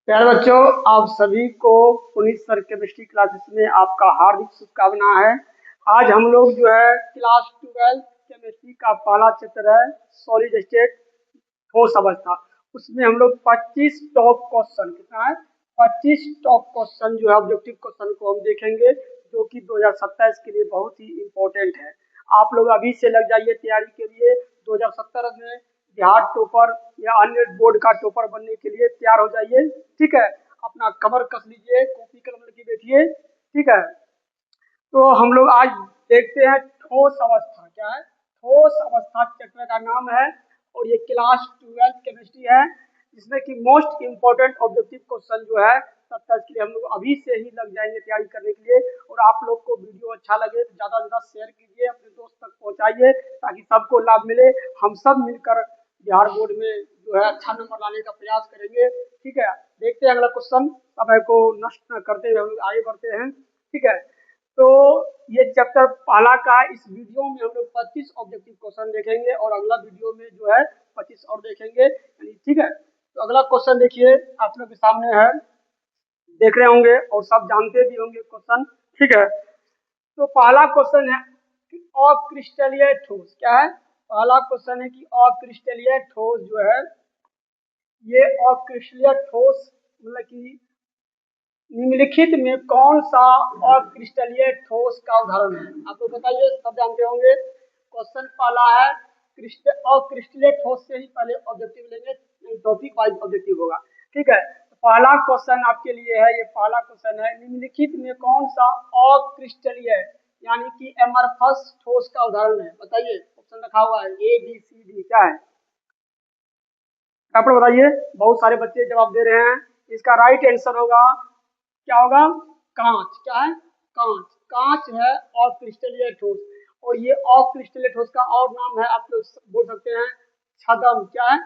प्यारे बच्चों, आप सभी को पुनीत सर केमिस्ट्री क्लासेस में आपका हार्दिक शुभकामना है। आज हम लोग जो है क्लास 12 केमिस्ट्री का पहला चैप्टर है सॉलिड स्टेट ठोस अवस्था। उसमें हम लोग 25 टॉप क्वेश्चन कितना है 25 टॉप क्वेश्चन जो है ऑब्जेक्टिव क्वेश्चन को हम देखेंगे, जो कि 2027 के लिए बहुत ही इम्पोर्टेंट है। आप लोग अभी से लग जाइए तैयारी के लिए। 2017 में बिहार टॉपर या अन्य बोर्ड का टॉपर बनने के लिए तैयार हो जाइए। ठीक है, अपना कमर कस लीजिए, कॉपी कलम लेके बैठिए। ठीक है, तो हम लोग आज देखते हैं ठोस अवस्था क्या है। ठोस अवस्था चैप्टर का नाम है और ये क्लास 12 केमिस्ट्री है, जिसमें कि मोस्ट इम्पोर्टेंट ऑब्जेक्टिव क्वेश्चन जो है 27 के लिए हम लोग अभी से ही लग जाएंगे तैयारी करने के लिए। और आप लोग को वीडियो अच्छा लगे तो ज़्यादा से ज़्यादा शेयर कीजिए, अपने दोस्त तक पहुंचाइए ताकि सबको लाभ मिले। हम सब मिलकर बिहार बोर्ड में जो है अच्छा नंबर लाने का प्रयास करेंगे। ठीक है, देखते हैं अगला क्वेश्चन। समय को नष्ट न करते हुए हम लोग आगे बढ़ते हैं। ठीक है, तो ये चैप्टर पहला का है। इस वीडियो में हम लोग 25 ऑब्जेक्टिव क्वेश्चन देखेंगे और अगला वीडियो में जो है 25 और देखेंगे। ठीक है, तो अगला क्वेश्चन देखिए, आप लोग के सामने है, देख रहे होंगे और सब जानते भी होंगे क्वेश्चन। ठीक है, तो पहला क्वेश्चन है कि अक्रिस्टलीय ठोस क्या है। पहला क्वेश्चन है कि अक्रिस्टलीय ठोस जो है, ये अक्रिस्टलीय ठोस मतलब कि निम्नलिखित में कौन सा अक्रिस्टलीय ठोस का उदाहरण है। आप लोग बताइए, सब जानते होंगे। क्वेश्चन पहला है अक्रिस्टलीय ठोस से ही पहले ऑब्जेक्टिव लेंगे, टॉपिक वाइज ऑब्जेक्टिव होगा। ठीक है, तो पहला क्वेश्चन आपके लिए है, ये पहला क्वेश्चन है, निम्नलिखित में कौन सा अक्रिस्टलीय यानी कि एमरफस ठोस का उदाहरण है। बताइए, ऑप्शन रखा हुआ है ए बी सी डी, क्या है आप लोग बताइए। बहुत सारे बच्चे जवाब दे रहे हैं। इसका राइट आंसर होगा, क्या होगा, कांच। क्या है, कांच। कांच है और क्रिस्टलीय ठोस। और ये अक्रिस्टलीय ठोस का और नाम है, आप लोग बोल सकते हैं छदम। क्या है,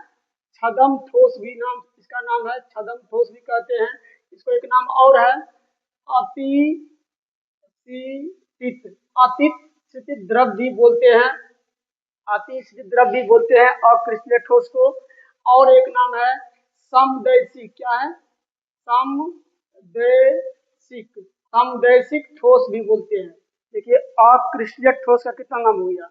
छदम ठोस भी नाम इसका नाम है, छदम ठोस भी कहते हैं इसको। एक नाम और है अतिशीतित, अतिशीतित द्रव भी बोलते हैं, अतिशीतित द्रव भी बोलते हैं अक्रिस्टलीय ठोस को। और एक नाम है समदैशिक। क्या है, समदैशिक, समदैशिक ठोस भी बोलते हैं। देखिए, अक्रिस्टलीय ठोस का कितना नाम हो गया।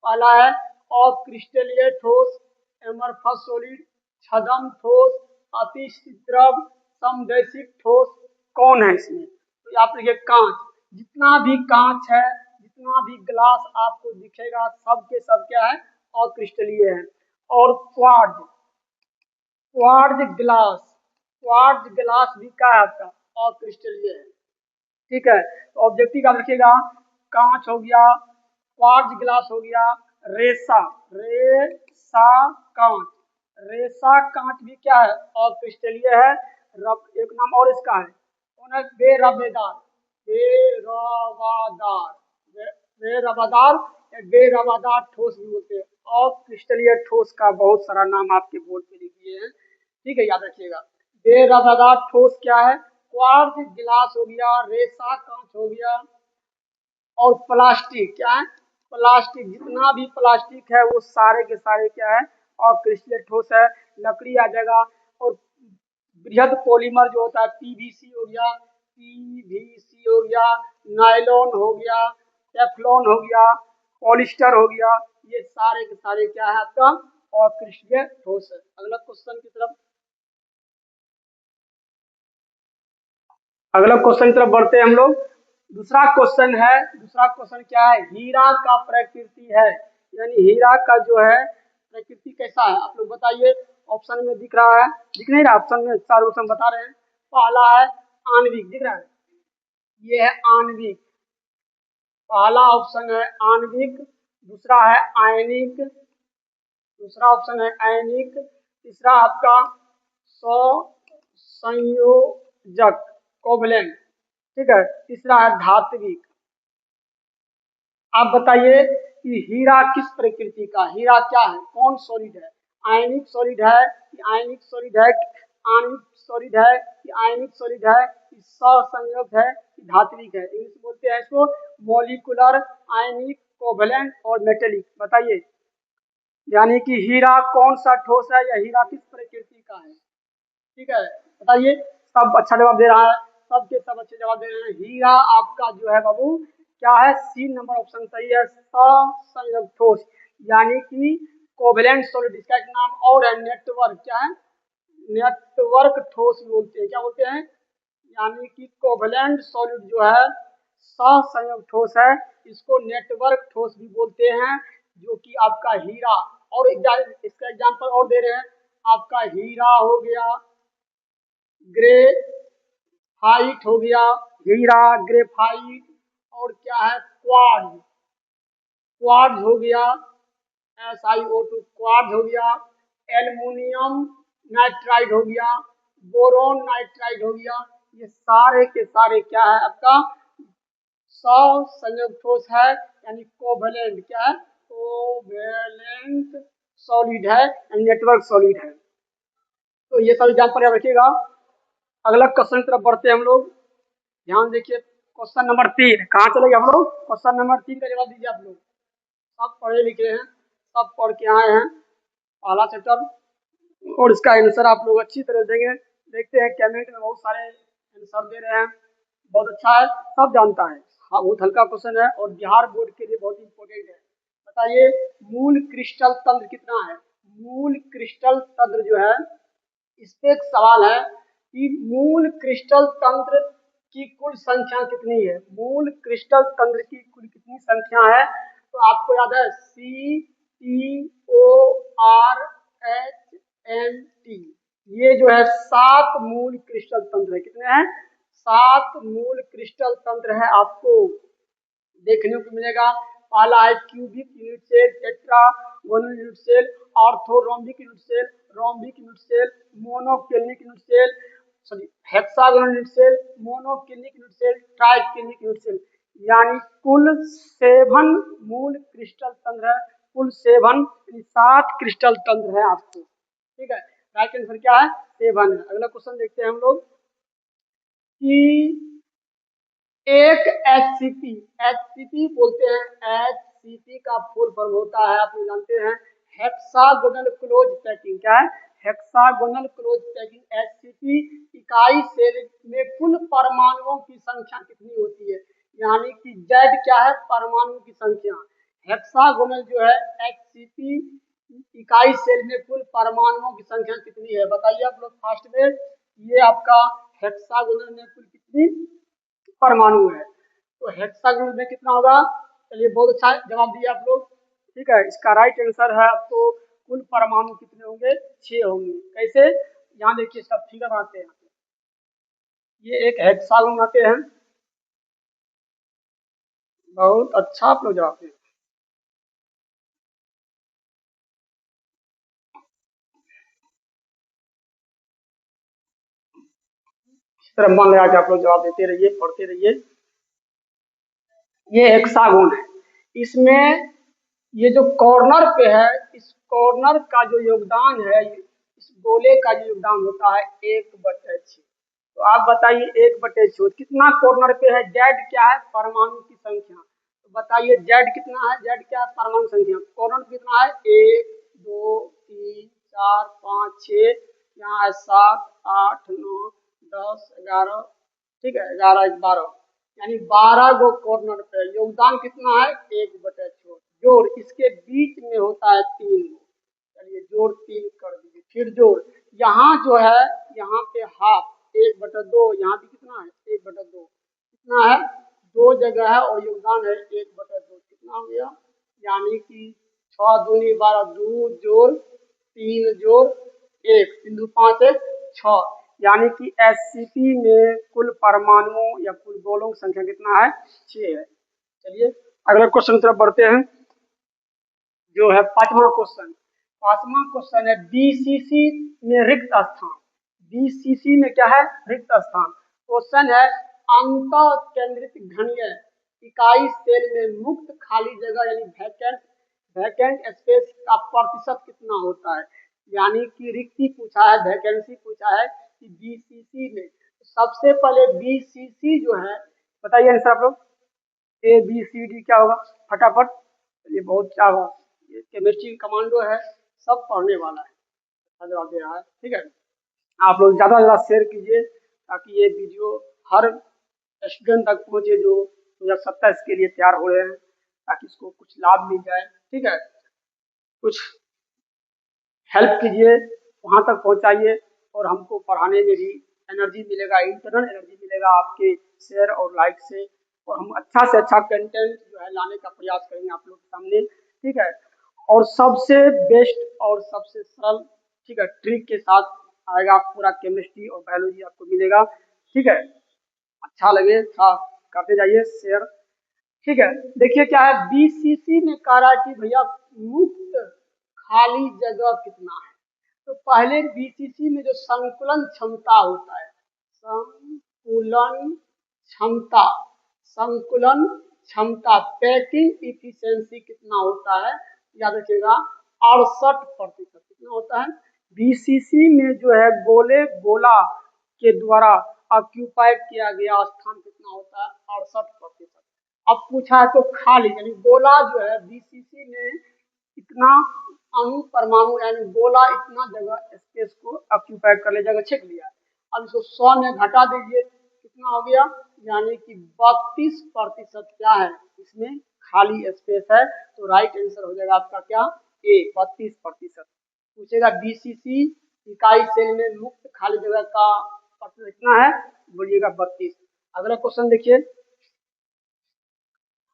पहला है अक्रिस्टलीय ठोस, एमरफस सॉलिड, छदम ठोस, अतिशीत द्रव, समदैशिक ठोस। कौन है इसमें, तो आप लिखिए कांच। जितना भी कांच है, जितना भी ग्लास आपको दिखेगा, सब के सब क्या है, अक्रिस्टलीय है। और quartz, quartz glass, quartz glass भी क्या है आपका, अक्रिस्टलीय है। ठीक है, तो ऑब्जेक्टिव आप रखिएगा, कांच हो गया, क्वार्ट्ज ग्लास हो गया, रेसा, रेसा कांच, रेसा कांच भी क्या है, अक्रिस्टलीय है। एक नाम और इसका है, कौन है, बेरवेदार, बेरवादार, बेरवादार या बेरवादार ठोस भी बोलते हैं। अक्रिस्टलीय ठोस का बहुत सारा नाम आपके बोर्ड पे लिख दिए हैं। ठीक है, याद रखिएगा। बेरवादार ठोस क्या है, क्वार्ट्ज गिलास हो गया, रेसा कांच हो गया। और प्लास्टिक क्या है, प्लास्टिक, जितना भी प्लास्टिक है वो सारे के सारे क्या है, अक्रिस्टलीय ठोस है। लकड़ी आ जाएगा। और बृहद पॉलीमर जो होता है, पीवीसी हो गया, पीवीसी हो गया, नायलॉन हो गया, टेफ्लॉन हो गया, पॉलिस्टर हो गया, ये सारे के सारे क्या है आपका, अक्रिस्टलीय ठोस है। अगला क्वेश्चन की तरफ, अगला क्वेश्चन की तरफ बढ़ते हैं हम लोग। दूसरा क्वेश्चन है, दूसरा क्वेश्चन क्या है, हीरा का प्रकृति है, यानी हीरा का जो है प्रकृति कैसा है, आप लोग बताइए। ऑप्शन में दिख रहा है, दिख नहीं रहा, ऑप्शन में चार ऑप्शन बता रहे हैं। पहला है आणविक, दिख रहा है, ये है आणविक, पहला ऑप्शन है आणविक। दूसरा है आयनिक, दूसरा ऑप्शन है आयनिक। तीसरा आपका संयोजक, कोवलेंट। ठीक है, तीसरा है धात्विक। आप बताइए कि हीरा किस प्रकृति का, हीरा क्या है, कौन सॉलिड है, आयनिक सॉलिड है कि आयनिक सॉलिड है, आणविक सॉलिड है कि आयनिक सॉलिड है, कि सहसंयोजक है कि धात्विक है। इंग्लिश बोलते हैं इसको मॉलिक्यूलर, आयनिक, कोवलेंट और मेटेलिक। बताइए, यानी कि हीरा कौन सा ठोस है या हीरा किस प्रकृति का है। ठीक है, बताइए। सब अच्छा जवाब दे रहा है, सबके सब अच्छे जवाब दे रहे हैं। हीरा आपका जो है बाबू क्या है, सी नंबर ऑप्शन सही है, ससंयुग ठोस यानी कि कोवेलेंट सॉलिड, इसका एक नाम और है नेटवर्क, क्या है, नेटवर्क ठोस बोलते हैं, क्या बोलते हैं, यानी कि कोवेलेंट सॉलिड जो है सहसंयोग ठोस है, इसको नेटवर्क ठोस भी बोलते हैं, जो कि आपका हीरा। और इसका एग्जांपल और दे रहे हैं, आपका हीरा हो गया, ग्रेफाइट हो गया, हीरा ग्रेफाइट, और क्या है, क्वार्ट्ज, क्वार्ट्ज हो गया, SiO2 क्वार्ट्ज हो गया, एल्युमिनियम नाइट्राइड हो गया, बोरोन नाइट्राइड हो गया, ये सारे के सारे क्या है आपका सहसंयोग ठोस है, यानी कोवेलेंट, क्या है, कोवेलेंट सॉलिड है, यानी नेटवर्क सॉलिड है। तो ये सब एग्जाम्पल याद रखिएगा। अगला क्वेश्चन की तरफ बढ़ते हैं हम लोग, ध्यान देखिए, क्वेश्चन नंबर 3 कहाँ चले गए हम लोग, क्वेश्चन नंबर 3 का जवाब दीजिए आप लोग, सब पढ़े लिखे हैं, सब पढ़ के आए हैं पहला चैप्टर, और इसका आंसर आप लोग अच्छी तरह देंगे। देखते हैं कमेंट में बहुत सारे आंसर दे रहे हैं, बहुत अच्छा है, सब जानता है। हाँ, बहुत हल्का क्वेश्चन है और बिहार बोर्ड के लिए बहुत इंपॉर्टेंट है। बताइए मूल क्रिस्टल तंत्र कितना है, मूल क्रिस्टल तंत्र जो है, इस पे एक सवाल है कि मूल क्रिस्टल तंत्र की कुल संख्या कितनी है, मूल क्रिस्टल तंत्र की कुल कितनी संख्या है, तो आपको याद है CTORHNT, ये जो है 7 मूल क्रिस्टल तंत्र है, कितने हैं, 7 मूल क्रिस्टल तंत्र है, आपको देखने को मिलेगा। पहला है cubic unit cell, tetragonal unit cell, orthorhombic unit cell, rhombic unit cell, monoclinic unit cell, sorry hexagonal unit cell, monoclinic unit cell, triclinic unit cell, यानी कुल 7 मूल क्रिस्टल तंत्र है, कुल 7 क्रिस्टल तंत्र है आपको, ठीक है। राइट आंसर क्या है, 7 है। अगला क्वेश्चन देखते हैं हम लोग कि एक एचसीपी बोलते हैं, एचसीपी का फुल फॉर्म होता है, आप लोग जानते हैं, हेक्सागोनल क्लोज पैकिंग, क्या है, हेक्सागोनल क्लोज पैकिंग। एचसीपी इकाई सेल में कुल परमाणुओं की संख्या कितनी होती है, यानी कि जेड क्या है, परमाणु की संख्या, हेक्सागोनल जो है एचसीपी इकाई सेल में कुल परमाणुओं की संख्या कितनी है, बताइए आप लोग फास्ट में। ये आपका हेक्सागोनल में कुल कितनी परमाणु है, तो हेक्सागोनल में कितना होगा, चलिए बहुत अच्छा जवाब दिया आप लोग, ठीक है। इसका राइट आंसर है आपको कुल परमाणु कितने होंगे, 6 होंगे। कैसे, यहाँ देखिए इसका फिगर बनाते हैं, ये एक हेक्सागोन बनाते हैं, बहुत अच्छा आप लोग जवाब दें। इस तरह मन लगा के आप लोग जवाब देते रहिए, पढ़ते रहिए। ये हेक्सागोन है, इसमें ये जो कॉर्नर पे है, इस कॉर्नर का जो योगदान है, इस गोले का जो योगदान होता है 1/6। तो आप बताइए 1/6 कितना कॉर्नर पे है, जेड क्या है, परमाणु की संख्या, तो बताइए जेड कितना है, जेड क्या है, परमाणु संख्या, कॉर्नर कितना है, 1 2 3 4 5 6, यहाँ है 7 8 9 10 11, ठीक है, 11 12, यानी 12 गो कॉर्नर पे योगदान कितना है, 1/6। जोड़ इसके बीच में होता है 3 गो, चलिए जोड़ 3 कर दीजिए, फिर जोड़ यहाँ जो है, यहाँ पे हाफ 1/2, यहाँ भी कितना है 1/2, कितना है, 2 जगह है और योगदान है 1/2, कितना हो गया, यानी कि 6 दूनी 12, 2 जोड़ 3 जोड़ 1, 3 2 5 1 6, यानी कि एचसीपी में कुल परमाणुओं या कुल गोलों की संख्या कितना है, 6 है। चलिए अगले क्वेश्चन की तरफ बढ़ते हैं, जो है 5वां क्वेश्चन। 5वां क्वेश्चन है बीसीसी में रिक्त स्थान, बीसीसी में क्या है, रिक्त स्थान। क्वेश्चन है अंत केंद्रित घनीय इकाई सेल में मुक्त खाली जगह यानी वैकेंट स्पेस का प्रतिशत कितना होता है, यानी कि रिक्ति पूछा है, वैकेंसी पूछा है कि बीसीसी में। सबसे पहले बीसीसी जो है, बताइए आंसर आप लोग, ABCD क्या होगा फटाफट, ये बहुत क्या होगा, ये केमिस्ट्री कमांडो है, सब पढ़ने वाला है, अच्छा जवाब दे रहा है, ठीक है। आप लोग ज्यादा से ज्यादा शेयर कीजिए ताकि ये वीडियो हर स्टूडेंट तक पहुंचे जो 2027 के लिए तैयार हो रहे हैं, ताकि इसको कुछ लाभ मिल जाए। ठीक है, कुछ हेल्प कीजिए, वहां तक पहुंचाइए, और हमको पढ़ाने में भी एनर्जी मिलेगा, इंटरनल एनर्जी मिलेगा आपके शेयर और लाइक से, और हम अच्छा से अच्छा कंटेंट जो है लाने का प्रयास करेंगे आप लोग के सामने। ठीक है, और सबसे बेस्ट और सबसे सरल, ठीक है, ट्रिक के साथ आएगा पूरा केमिस्ट्री और बायोलॉजी आपको मिलेगा। ठीक है, अच्छा लगे था करते जाइए शेयर। ठीक है, देखिए क्या है, बीसीसी ने कहा है कि भैया मुक्त खाली जगह कितना है। तो पहले बीसीसी में जो संकुलन क्षमता होता है, संकुलन क्षमता, संकुलन क्षमता, पैकिंग इफिशियंसी कितना होता है, याद रखिएगा 68%। कितना होता है बीसीसी में जो है गोले गोला के द्वारा ऑक्यूपाइड किया गया स्थान कितना होता है, 68%। अब पूछा है तो खाली, यानी गोला जो है बीसीसी में इतना अणु परमाणु यानी गोला इतना जगह स्पेस को ऑक्यूपाई कर ले, जगह छेक लिया। अब इसको 100 में घटा दीजिए, कितना हो गया, यानी कि 32% क्या है इसमें खाली स्पेस है। तो राइट आंसर हो जाएगा आपका क्या, ए 32%। पूछेगा बीसीसी इकाई सेल में मुक्त खाली जगह का प्रतिशत कितना है, बोलिएगा 32। अगला क्वेश्चन देखिए,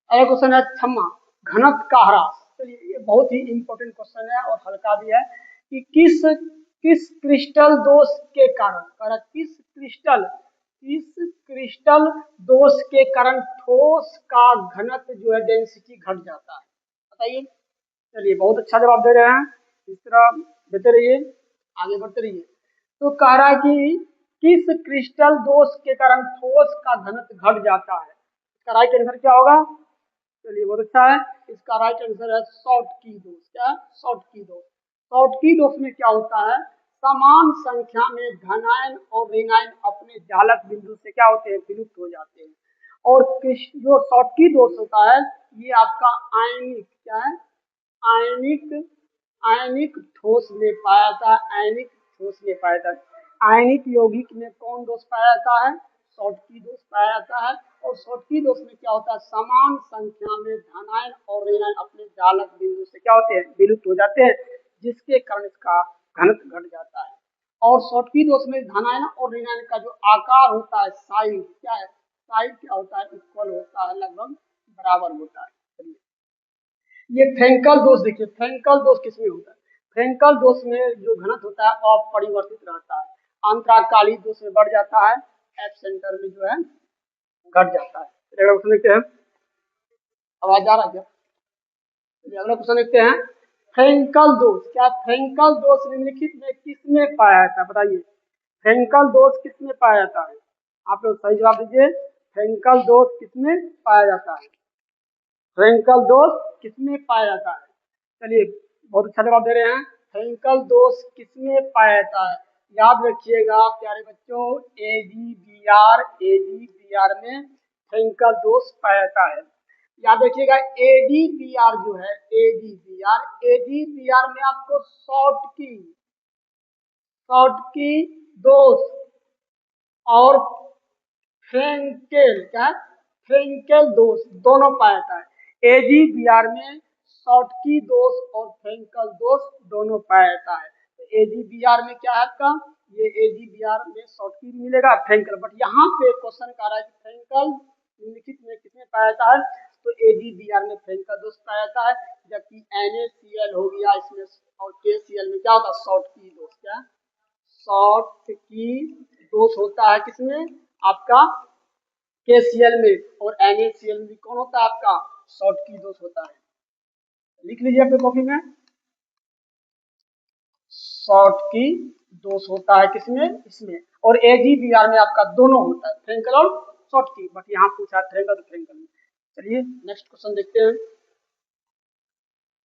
अगला क्वेश्चन है क्षमा घनत्व का ह्रास। चलिए ये बहुत ही इंपॉर्टेंट क्वेश्चन है और हल्का भी है कि किस क्रिस्टल दोष के कारण, किस क्रिस्टल दोष के कारण ठोस का घनत्व जो है डेंसिटी घट जाता है, बताइए। चलिए बहुत अच्छा जवाब दे रहे हैं, इस तरह देते रहिए, आगे बढ़ते रहिए। तो कह रहा है कि किस क्रिस्टल दोष के कारण ठोस का घनत्व घट जाता है, इसका राइट आंसर क्या होगा। चलिए बहुत अच्छा है, इसका राइट आंसर है शॉर्टकी दोष। क्या, शॉर्टकी दोष। शॉर्टकी दोष में क्या होता है, समान संख्या में धनायन और ऋणायन अपने चालक बिंदु से क्या होते हैं, विलुप्त हो जाते हैं। और जो शॉर्टकी दोष होता है ये आपका आयनिक, क्या है, आयनिक आयनिक ठोस में पाया जाता है, आयनिक ठोस में पाया जाता है। आयनिक यौगिक में कौन दोष पाया जाता है, शॉर्टकी दोष पाया जाता है। और शॉर्टकी दोष में क्या होता है, समान संख्या में धनायन और ऋणायन अपने चालक बिंदु से क्या होते हैं, विलुप्त हो जाते हैं, जिसके कारण इसका घनत्व घट जाता है। और शॉर्टकी दोष में धनायन और ऋणायन का जो आकार होता है, साइज क्या है, साइज क्या होता है, इक्वल होता है, लगभग बराबर होता है। ये फ्रेंकल दोष देखिए, फ्रेंकल दोष किसमें होता है, फ्रेंकल दोष में जो घनत्व होता है अपरिवर्तित रहता है, अंतराकालीन दोष में बढ़ जाता है, एफ सेंटर में जो है घट जाता है। अगला क्वेश्चन देखते हैं, आवाज आ रहा है क्या, अगला क्वेश्चन देखते हैं, फ्रेंकल दोष, क्या फ्रेंकल दोष निम्नलिखित में किसमें पाया जाता है, बताइए। फ्रेंकल दोष किसमें पाया जाता है, आप लोग सही जवाब दीजिए, फ्रेंकल दोष किसमें पाया जाता है, फ्रेंकल दोष किसमें पाया जाता है। चलिए बहुत अच्छा जवाब दे रहे हैं, फ्रेंकल दोष किसमें पाया जाता है, याद रखिएगा प्यारे बच्चों, एजीबीआर में फ्रेंकल दोष पाया जाता है। याद रखिएगा एडीबीआर जो है, एडीबीआर में आपको शॉर्टकी दोष और फ्रेंकेल, क्या है, फ्रेंकेल दोष दोनों पाया जाता है। एजीबीआर में शॉर्टकी दोष और फ्रेंकल दोष दोनों पाया जाता है। तो एजीबीआर में क्या है आपका, ये एजीबीआर में शॉर्टकी मिलेगा, फ्रेंकल, बट यहाँ पे क्वेश्चन कर रहा है कि फ्रेंकल निम्नलिखित में किसमें पाया जाता है, तो एजीबीआर में फ्रेंकल दोष पाया जाता है, जबकि NaCl हो गया इसमें और KCl में क्या होता है, शॉर्टकी दोष। क्या, शॉर्टकी दोष होता है किसमें, आपका KCl में, और NaCl में कौन होता है आपका, शॉर्टकी दोष होता है। लिख लीजिए अपने कॉपी में, शॉर्टकी दोष होता है किसमें, इसमें, और एजीबीआर में आपका दोनों होता है, फ्रेंकल और शॉर्टकी, बट यहाँ पूछा फ्रेंकल तो फ्रेंकल में। चलिए नेक्स्ट क्वेश्चन देखते हैं,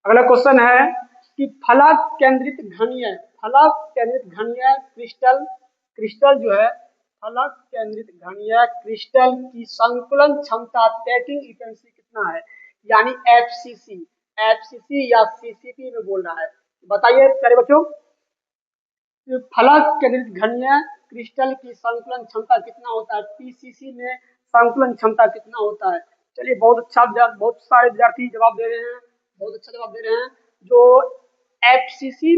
अगला क्वेश्चन है कि फलक केंद्रित घनीय, फलक केंद्रित घनीय क्रिस्टल जो है, फलक केंद्रित घनीय क्रिस्टल की संकुलन क्षमता पैकिंग इफिशिएंसी कितना है, यानी एफसीसी या सीसीपी में बोल रहा है, बताइए प्यारे बच्चों। फलक केंद्रित घनीय क्रिस्टल की संकुलन क्षमता कितना होता है, पीसीसी में संकुलन क्षमता कितना होता है। चलिए बहुत अच्छा, बहुत सारे विद्यार्थी जवाब दे रहे हैं, बहुत अच्छा जवाब दे रहे हैं। जो एफसीसी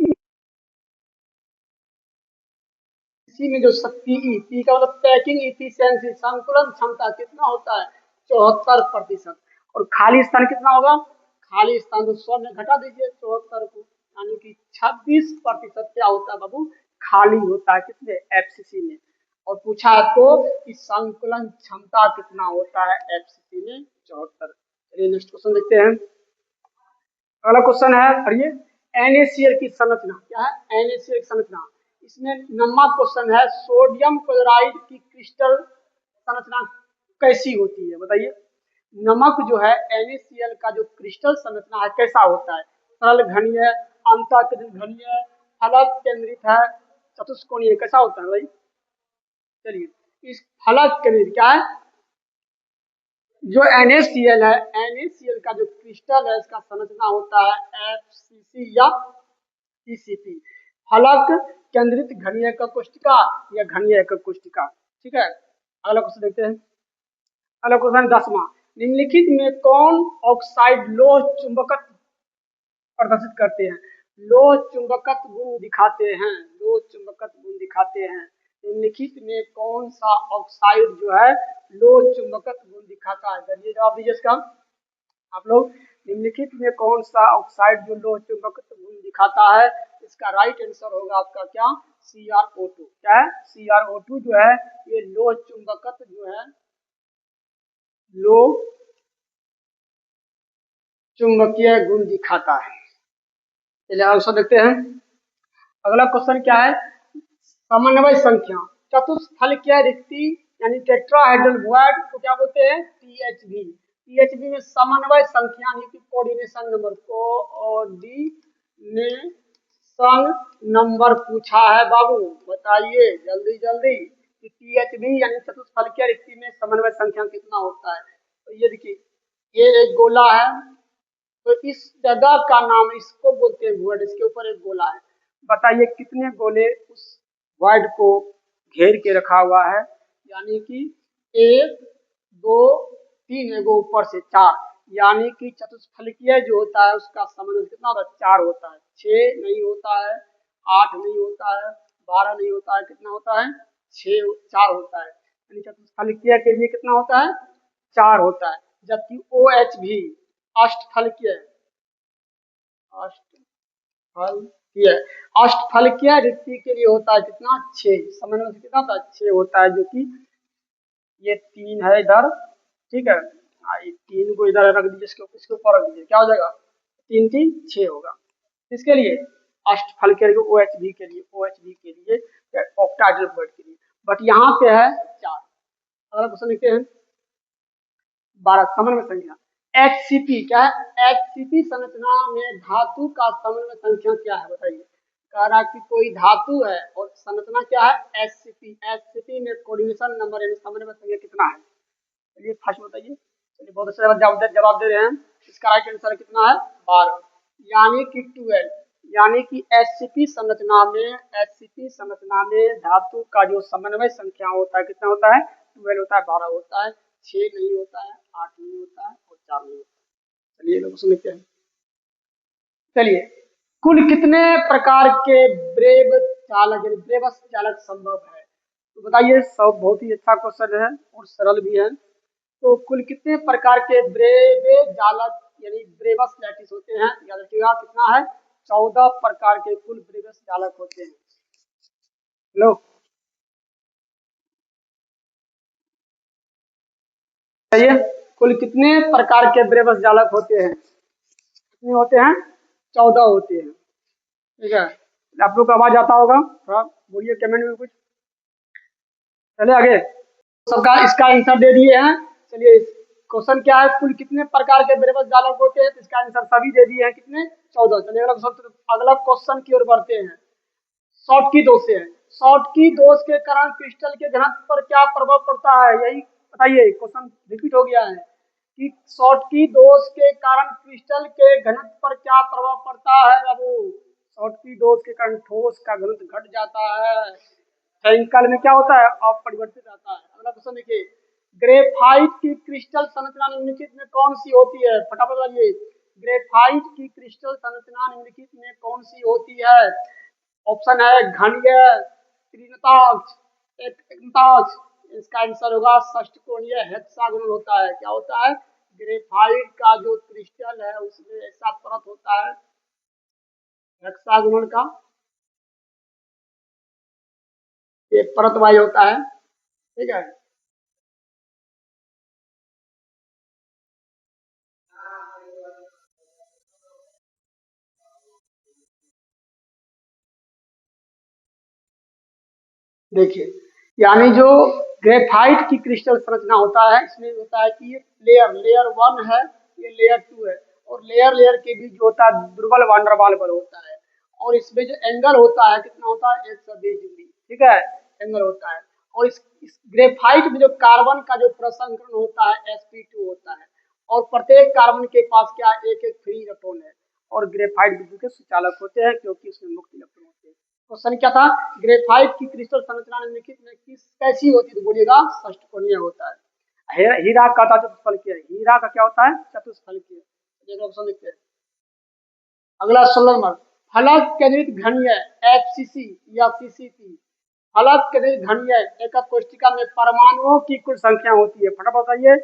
में जो पीई, पी का मतलब पैकिंग इफिशियंसी, संकुलन क्षमता कितना होता है, 74%। और खाली स्थान कितना होगा, खाली स्थान तो 100 में घटा दीजिए 74 को, यानी कि 26% क्या होता है बाबू, खाली होता है कितने, एफसीसी में। और पूछा है तो कि संकुलन क्षमता कितना होता है एफसीसी में, 74। चलिए नेक्स्ट क्वेश्चन देखते हैं। अगला क्वेश्चन है, पढ़िए। NaCl की संरचना क्या है, NaCl की संरचना। इसमें नंबर क्वेश्चन है, सोडियम क्लोराइड की क्रिस्टल संरचना कैसी होती है, बताइए। नमक जो है NaCl का जो क्रिस्टल संरचना है कैसा होता है, सरल घनीय, अंतःकेंद्रित घनीय, फलक केंद्रित है, चतुष्कोणीय, कैसा होता है भाई। चलिए इस फलक केंद्रित क्या है, जो NaCl है, NaCl का जो क्रिस्टल है इसका संरचना होता है FCC या CCP, फलक केंद्रित घनीय एকক कोशिका या घनीय एকক कोशिका। ठीक है, अगला क्वेश्चन देखते हैं। अगला क्वेश्चन 10वां, निम्नलिखित में कौन ऑक्साइड लोह चुंबकत्व प्रदर्शित करते हैं, लोह चुंबकत्व गुण दिखाते हैं, लोह चुंबकत्व गुण दिखाते हैं। निम्नलिखित में कौन सा ऑक्साइड जो है लोह चुंबकत्व गुण दिखाता है, जल्दी जवाब दीजिए इसका आप लोग। निम्नलिखित में कौन सा ऑक्साइड जो लोह चुंबकत्व गुण दिखाता है, इसका राइट आंसर होगा आपका क्या, CrO2। क्या है, CrO2 जो है ये लोह चुंबकत्व जो है, लोह चुंबकीय गुण दिखाता है। चलिए आंसर देखते हैं। अगला क्वेश्चन क्या है, समन्वय संख्या, चतुष्फलकीय रिक्ति यानी टेट्राहेड्रल वॉइड को क्या बोलते हैं, THV। THV में समन्वय संख्या यानी कि कोऑर्डिनेशन नंबर, कोऑर्डिनेशन नंबर पूछा है बाबू, बताइए जल्दी जल्दी कि THV यानी चतुष्फलकीय रिक्ति में समन्वय संख्या कितना होता है। तो ये देखिए, ये एक गोला है, तो इस जगह का नाम इसको बोलते हैं वॉइड, इसके ऊपर एक गोला है, बताइए कितने गोले उस वॉइड को घेर के रखा हुआ है, यानी कि 1 2 3 एगो ऊपर से 4, यानी कि चतुष्फलकीय जो होता है उसका समन्वय कितना होता है, 4 होता है, 6 नहीं होता है, 8 नहीं होता है, 12 नहीं होता है, कितना होता है, 4 होता है, यानी चतुष्फलकीय के लिए कितना होता है, 4 होता है। जबकि OH भी अष्टफलकीय, अष्टफलकीय, अष्टफलकीय रिक्ति के लिए होता है कितना, 6, समन्वय से कितना होता है, 6 होता है, जो कि ये 3 है इधर, ठीक है, ये 3 को इधर रख दीजिए, इसके ऊपर रख दीजिए, क्या हो जाएगा, 3 3 6 होगा। इसके लिए अष्टफलकीय OHB के लिए, OHB के लिए ऑक्टाहेड्रल वॉइड के लिए, बट यहाँ पे है 4। अगला क्वेश्चन लिखते हैं 12, समन्वय संख्या। HCP क्या है, HCP संरचना में धातु का समन्वय संख्या क्या है, बताइए। कह रहा कि कोई धातु है और संरचना क्या है, HCP। HCP में कोऑर्डिनेशन नंबर यानी समन्वय संख्या कितना है, चलिए फर्स्ट बताइए। चलिए बहुत अच्छा जवाब दे रहे हैं, इसका राइट आंसर कितना है, 12, यानी कि 12, यानी कि HCP संरचना में धातु का जो समन्वय संख्या होता है कितना होता है, 12 होता है, 12 होता है, 6 नहीं होता है, 8 नहीं होता है और 4 नहीं होता है। चलिए लोग सुनते हैं। चलिए, कुल कितने प्रकार के ब्रेवस चालक संभव है, तो बताइए। सब बहुत ही अच्छा क्वेश्चन है और सरल भी है। तो कुल कितने प्रकार के ब्रेवे जालक यानी ब्रेवस लैटिस होते हैं, याद रखिएगा कितना है, 14 प्रकार के कुल ब्रेवस जालक होते हैं। लो बताइए, कुल कितने प्रकार के ब्रेवस जालक होते हैं, कितने होते हैं, 14 होते हैं। ठीक है, आप लोग को आवाज आता होगा, थोड़ा बोलिए कमेंट में कुछ। चले आगे, सबका इसका आंसर दे दिए हैं। चलिए क्वेश्चन क्या है, कुल कितने प्रकार के ब्रेवस जालक होते हैं, तो इसका आंसर सभी दे दिए हैं, कितने, 14। चलिए अगला क्वेश्चन की ओर बढ़ते हैं। शॉर्टकी दोष है, शॉर्टकी दोष के कारण क्रिस्टल के घनत्व पर क्या प्रभाव पड़ता है, यही बताइए। क्वेश्चन रिपीट हो गया है कि शॉर्टकी दोष के कारण क्रिस्टल के घनत्व पर क्या प्रभाव पड़ता है बाबू। शॉर्टकी दोष के कारण ठोस का घनत्व घट जाता है, फेंकल में क्या होता है, अपरिवर्तित रहता है। अगला क्वेश्चन देखिए, ग्रेफाइट की क्रिस्टल संरचना निम्नलिखित में कौन सी होती है, फटाफट बताइए। ग्रेफाइट की क्रिस्टल संरचना निम्नलिखित में कौन सी होती है? ऑप्शन है घनीय, त्रिनताक्ष, एकताक्ष। इसका आंसर होगा षष्ठकोणीय हेक्सागोनल होता है। क्या होता है? ग्रेफाइट का जो क्रिस्टल है उसमें ऐसा परत होता है हेक्सागोनल का, ये परत वाई होता है, ठीक है। देखिए, यानी जो ग्रेफाइट की क्रिस्टल संरचना होता है, इसमें होता है कि ये लेयर वन है, ये लेयर टू है, और लेयर के बीच जो होता है दुर्बल वांडरवाल बल होता है। और इसमें जो एंगल होता है कितना होता है, 120 डिग्री, ठीक है, एंगल होता है। और इस ग्रेफाइट में जो कार्बन का जो प्रसंकरण होता है sp2 होता है, और प्रत्येक कार्बन के पास क्या, एक एक फ्री इलेक्ट्रॉन है। और ग्रेफाइट विद्युत के सुचालक होते हैं क्योंकि उसमें मुक्त इलेक्ट्रॉन होते हैं। क्वेश्चन क्या था, ग्रेफाइट की क्रिस्टल संरचना निम्नलिखित में किस कैसी होती है, तो बोलिएगा षष्ठकोणीय होता है। हीरा का था चतुष्फलकीय, हीरा का क्या होता है, चतुष्फलकीय। ऑप्शन देखते हैं। अगला 16 नंबर, फलक केंद्रित घनीय एफसीसी या सीसीपी। फलक केंद्रित घनीय एक कोष्ठिका में परमाणुओं की कुल संख्या होती है। फटाफट बताइए,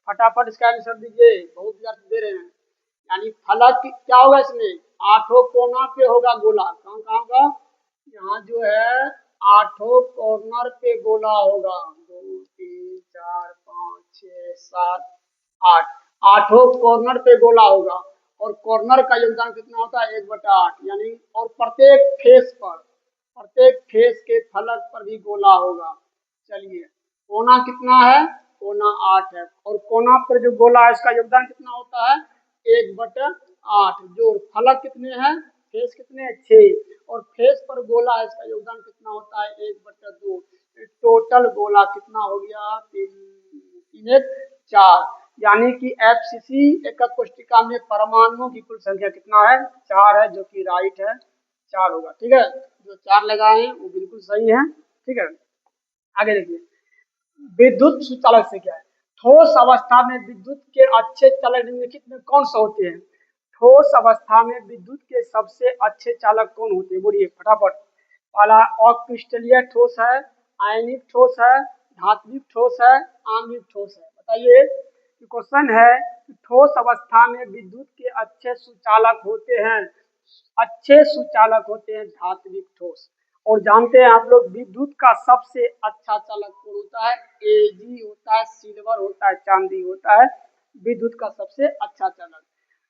फटाफट इसका आंसर दीजिए, बहुत विद्यार्थी दे रहे हैं। यानी फलक क्या होगा, इसमें आठों कोना पे होगा गोला। कहाँ कहाँ होगा, यहाँ जो है आठों कॉर्नर पे गोला होगा। 2 3 4 5 6 7 8, आठों कॉर्नर पे गोला होगा। और कॉर्नर का योगदान कितना होता है, 1/8, यानी और प्रत्येक फेस के फलक पर भी गोला होगा। चलिए, कोना कितना है, कोना 8 है, और कोना पर जो गोला है इसका योगदान कितना होता है, 1/8। जो फलक कितने हैं, फेस कितने हैं, 6, और फेस पर गोला है इसका योगदान कितना होता है, 1/2। टोटल गोला कितना हो गया, 3 यानी कि एफसीसी एकक कोष्ठिका में परमाणुओं की कुल संख्या कितना है, 4 है, जो कि राइट है, 4 होगा, ठीक है। जो 4 लगाए हैं वो बिल्कुल सही है, ठीक है। आगे देखिए, विद्युत सुचालक से क्या है, ठोस अवस्था में विद्युत के अच्छे चालक निम्नलिखित में कौन सा होते हैं? ठोस अवस्था में विद्युत के सबसे अच्छे चालक कौन होते हैं, बोलिए फटाफट। पहला अक्रिस्टलीय ठोस है, आयनिक ठोस है, धात्विक ठोस है, आणविक ठोस है। बताइए, क्वेश्चन है कि ठोस अवस्था में विद्युत के अच्छे सुचालक होते हैं, अच्छे सुचालक होते हैं धात्विक ठोस। और जानते हैं आप लोग विद्युत का सबसे अच्छा चालक कौन होता है, एजी होता है, सिल्वर होता है, चांदी होता है, विद्युत का सबसे अच्छा चालक।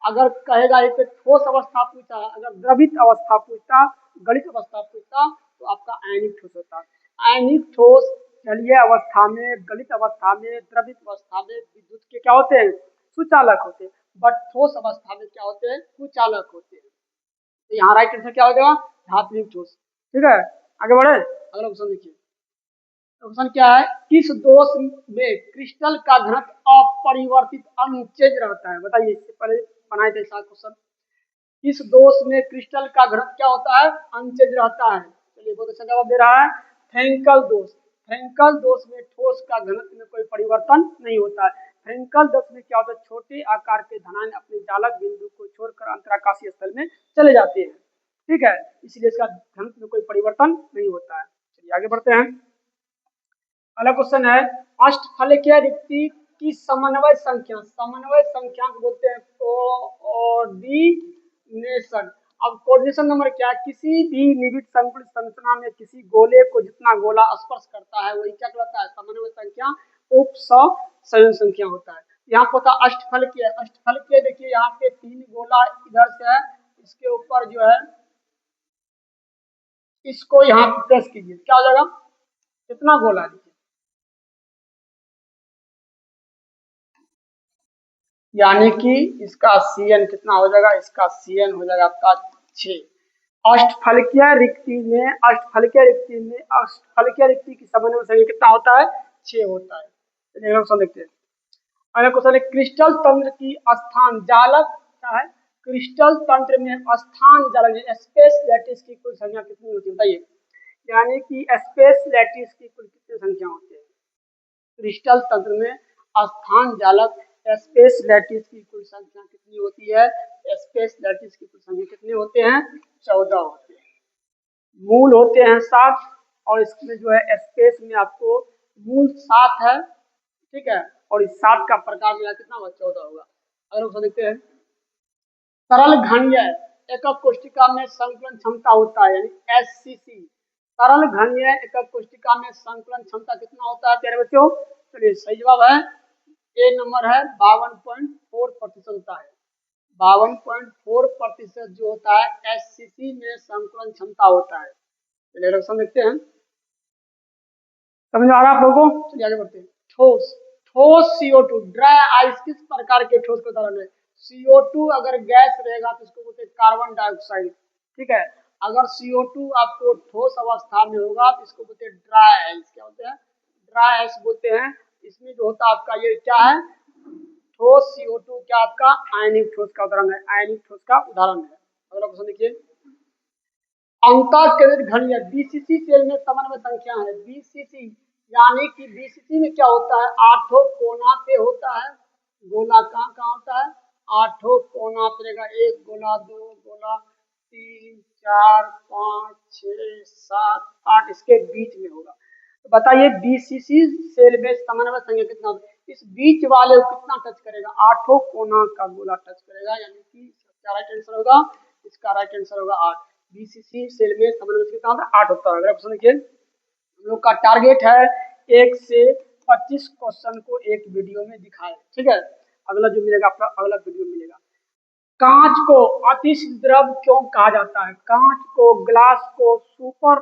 अगर कहेगा एक ठोस अवस्था पूछा, अगर द्रवित अवस्था पूछता, गलित अवस्था पूछता, तो आपका आयनिक ठोस होता। आयनिक ठोस जलीय अवस्था में, गलित अवस्था में, द्रवित अवस्था में विद्युत के क्या होते हैं, सुचालक होते हैं। बट ठोस अवस्था में क्या होते हैं, कुचालक होते हैं। तो यहाँ राइट आंसर क्या हो जाएगा, धात्विक ठोस, ठीक है। आगे बढ़े, अगला क्वेश्चन देखिए। क्वेश्चन क्या है, किस दोष में क्रिस्टल का घनत्व अपरिवर्तित अनचेंज रहता है? बताइए, इससे पहले बनाए थे सात क्वेश्चन। किस दोष में क्रिस्टल का घनत्व क्या होता है, अनचेंज रहता है? चलिए, बहुत अच्छा जवाब दे रहा है, फ्रेंकल दोष। फ्रेंकल दोष में ठोस का घनत्व में कोई परिवर्तन नहीं होता है। फ्रेंकल दोष में क्या होता है, छोटे आकार के धनायन अपने चालक बिंदु को छोड़कर अंतराकाशीय स्थल में चले जाते हैं, ठीक है, इसलिए इसका घनत्व में कोई परिवर्तन नहीं होता है। चलिए आगे बढ़ते हैं। अगला क्वेश्चन है, अष्टफलकीय रिक्ति की समन्वय संख्या, समन्वय संख्या को बोलते हैं कोऑर्डिनेशन। अब कोऑर्डिनेशन नंबर क्या है, किसी भी निविड संकुल संरचना में किसी गोले को जितना गोला स्पर्श करता है वही क्या कहलाता है, समन्वय संख्या, उप संयोजन संख्या होता है। यहाँ पर होता अष्टफलकीय। अष्टफलकीय देखिए, यहाँ पे 3 गोला इधर से है, इसके ऊपर जो है इसको यहाँ प्रेस कीजिए, क्या हो जाएगा, कितना गोला है, यानी कि इसका CN कितना हो जाएगा, इसका CN हो जाएगा आपका 6। अष्टफलकीय रिक्ति की समन्वय संख्या कितना होता है, 6 होता है। चलिए हम देखते हैं। अगला क्वेश्चन है, क्रिस्टल तंत्र की स्थान जालक क्या है, क्रिस्टल तंत्र में स्थान जालक स्पेस लैटिस की कुल संख्या कितनी होती है, बताइए। यानी कि स्पेस लैटिस की कुल कितनी संख्या होती है? क्रिस्टल तंत्र में स्थान जालक स्पेस लैटिस की कुल संख्या कितनी होती है? स्पेस लैटिस की कुल संख्या कितने होते हैं? 14 होते हैं। मूल होते हैं 7 और इसमें जो है स्पेस में आपको मूल 7 है, ठीक है, और इस 7 का प्रकार मिला कितना होगा? 14 होगा। अगर हम देखते हैं तरल घनीय एकक कोशिका में संकलन क्षमता होता है, यानी एससीसी। तरल घनीय एकक कोशिका में संकलन क्षमता कितना होता है प्यारे बच्चों? चलिए सही जवाब है ए नंबर है 52.4% होता है। 52.4% जो होता है एससीसी में संकलन क्षमता होता है। चलिए ऑप्शन देखते हैं, समझ आ रहा है आप लोगों को? चलिए आगे बढ़ते हैं। ठोस, ठोस CO2 ड्राई आइस किस प्रकार के ठोस का उदाहरण है? CO2 अगर गैस रहेगा तो इसको बोलते हैं कार्बन डाइऑक्साइड, ठीक है। अगर CO2 आपको ठोस अवस्था में होगा तो इसको बोलते हैं ड्राई आइस। क्या होते हैं? ड्राई आइस बोलते हैं। इसमें जो होता है आपका ये क्या है? ठोस CO2 क्या आपका आयनिक ठोस का उदाहरण है, आयनिक ठोस का उदाहरण है। अगला क्वेश्चन देखिए, अंतःकेंद्रित घनीय बीसीसी सेल में समन्वय संख्या है। बीसीसी यानी कि बीसीसी में क्या होता है? 8 कोना पे होता है। गोला कहाँ कहाँ होता है? 8 कोना पे रहेगा। 1 गोला, 2 गोला, 3 4 5 6 7 8 इसके बीच में होगा। तो बताइए बीसीसी सेल में समन्वय संख्या कितना होगा? इस बीच वाले को कितना टच करेगा? 8 कोना का गोला टच करेगा, यानी कि इसका राइट आंसर होगा, इसका राइट आंसर होगा 8। बीसीसी सेल में समन्वय कितना होता है? 8 होता है। अगला क्वेश्चन देखिए, हम लोग का टारगेट है 1 से 25 क्वेश्चन को एक वीडियो में दिखाए, ठीक है। अगला जो मिलेगा आपका अगला वीडियो मिलेगा। कांच को अतिश द्रव क्यों कहा जाता है? कांच को, ग्लास को सुपर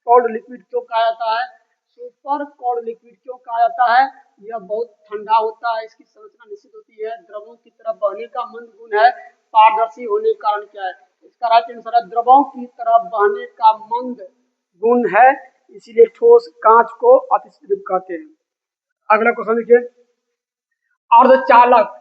कोल्ड लिक्विड क्यों कहा जाता है? सुपर कोल्ड लिक्विड क्यों कहा जाता है? यह बहुत ठंडा होता है, इसकी संरचना निश्चित होती है, द्रवों की तरफ बहने का मंद गुण है, पारदर्शी होने के कारण क्या है? इसका राइट आंसर है द्रवों की तरफ बहने का मंद गुण है, इसीलिए ठोस कांच को अतिश द्रव कहते हैं। अगला क्वेश्चन देखिए, अर्धचालक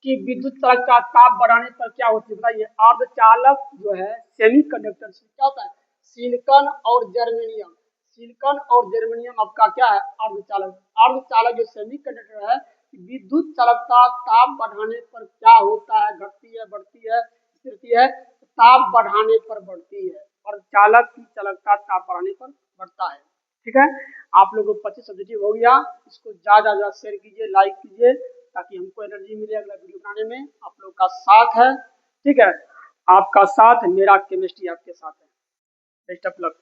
की विद्युत चालकता ताप बढ़ाने पर क्या होती है? बताइए। अर्धचालक जो है सेमीकंडक्टर से क्या होता है? सिलिकॉन और जर्मेनियम, सिलिकॉन और जर्मेनियम आपका क्या है? अर्धचालक। अर्धचालक जो सेमीकंडक्टर है, विद्युत चालकता ताप बढ़ाने पर क्या होता है? घटती है, बढ़ती है, स्थिरती है? ताप बढ़ाने पर बढ़ती है। और चालक की चालकता ताप बढ़ाने पर बढ़ता है, ठीक है। आप लोगों को 25 सब्जेक्टिव हो गया। इसको ज्यादा ज्यादा शेयर कीजिए, लाइक कीजिए, ताकि हमको एनर्जी मिले अगला वीडियो बनाने में। आप लोग का साथ है, ठीक है, आपका साथ, मेरा केमिस्ट्री आपके साथ है। Best of luck.